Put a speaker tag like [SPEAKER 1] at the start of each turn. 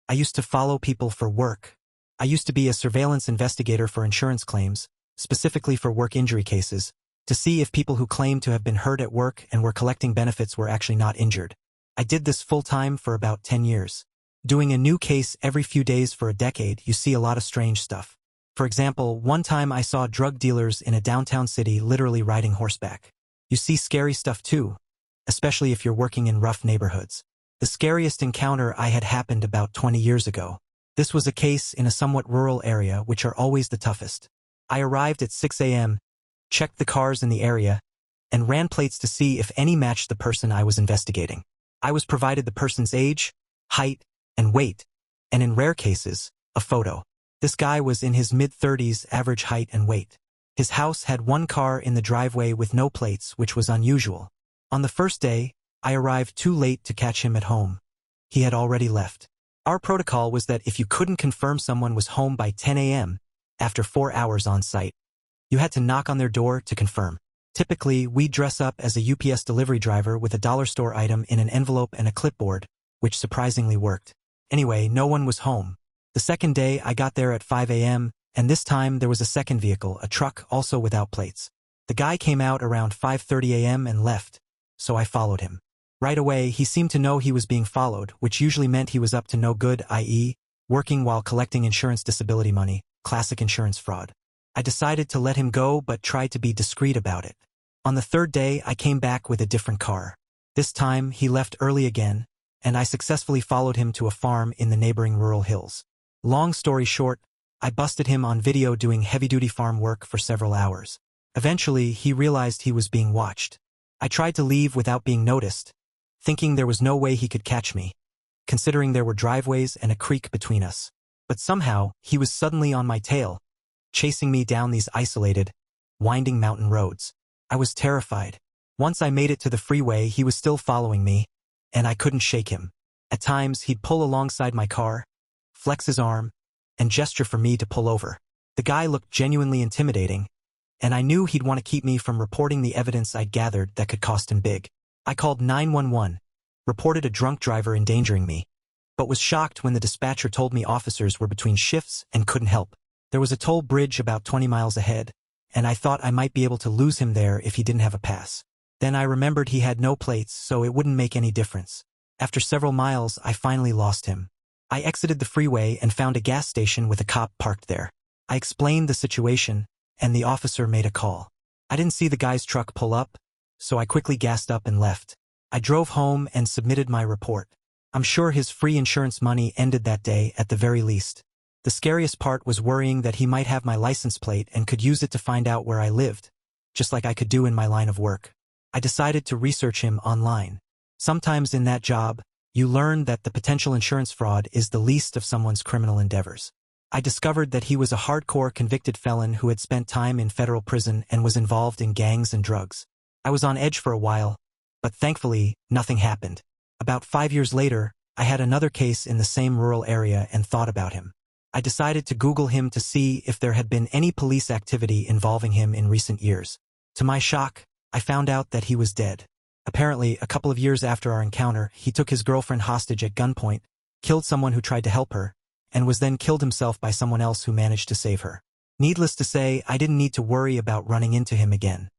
[SPEAKER 1] I used to follow people for work. I used to be a surveillance investigator for insurance claims, specifically for work injury cases, to see if people who claimed to have been hurt at work and were collecting benefits were actually not injured. I did this full-time for about 10 years. Doing a new case every few days for a decade, you see a lot of strange stuff. For example, one time I saw drug dealers in a downtown city literally riding horseback. You see scary stuff too, especially if you're working in rough neighborhoods. The scariest encounter I had happened about 20 years ago. This was a case in a somewhat rural area, which are always the toughest. I arrived at 6 a.m., checked the cars in the area, and ran plates to see if any matched the person I was investigating. I was provided the person's age, height, and weight, and in rare cases, a photo. This guy was in his mid-30s, average height and weight. His house had one car in the driveway with no plates, which was unusual. On the first day, I arrived too late to catch him at home. He had already left. Our protocol was that if you couldn't confirm someone was home by 10 a.m., after 4 hours on site, you had to knock on their door to confirm. Typically, we'd dress up as a UPS delivery driver with a dollar store item in an envelope and a clipboard, which surprisingly worked. Anyway, no one was home. The second day, I got there at 5 a.m., and this time there was a second vehicle, a truck, also without plates. The guy came out around 5:30 a.m. and left, so I followed him. Right away, he seemed to know he was being followed, which usually meant he was up to no good, i.e., working while collecting insurance disability money, classic insurance fraud. I decided to let him go but tried to be discreet about it. On the third day, I came back with a different car. This time, he left early again, and I successfully followed him to a farm in the neighboring rural hills. Long story short, I busted him on video doing heavy-duty farm work for several hours. Eventually, he realized he was being watched. I tried to leave without being noticed, thinking there was no way he could catch me, considering there were driveways and a creek between us. But somehow, he was suddenly on my tail, chasing me down these isolated, winding mountain roads. I was terrified. Once I made it to the freeway, he was still following me, and I couldn't shake him. At times, he'd pull alongside my car, flex his arm, and gesture for me to pull over. The guy looked genuinely intimidating, and I knew he'd want to keep me from reporting the evidence I'd gathered that could cost him big. I called 911, reported a drunk driver endangering me, but was shocked when the dispatcher told me officers were between shifts and couldn't help. There was a toll bridge about 20 miles ahead, and I thought I might be able to lose him there if he didn't have a pass. Then I remembered he had no plates, so it wouldn't make any difference. After several miles, I finally lost him. I exited the freeway and found a gas station with a cop parked there. I explained the situation, and the officer made a call. I didn't see the guy's truck pull up, so I quickly gassed up and left. I drove home and submitted my report. I'm sure his free insurance money ended that day at the very least. The scariest part was worrying that he might have my license plate and could use it to find out where I lived, just like I could do in my line of work. I decided to research him online. Sometimes in that job, you learn that the potential insurance fraud is the least of someone's criminal endeavors. I discovered that he was a hardcore convicted felon who had spent time in federal prison and was involved in gangs and drugs. I was on edge for a while, but thankfully, nothing happened. About 5 years later, I had another case in the same rural area and thought about him. I decided to Google him to see if there had been any police activity involving him in recent years. To my shock, I found out that he was dead. Apparently, a couple of years after our encounter, he took his girlfriend hostage at gunpoint, killed someone who tried to help her, and was then killed himself by someone else who managed to save her. Needless to say, I didn't need to worry about running into him again.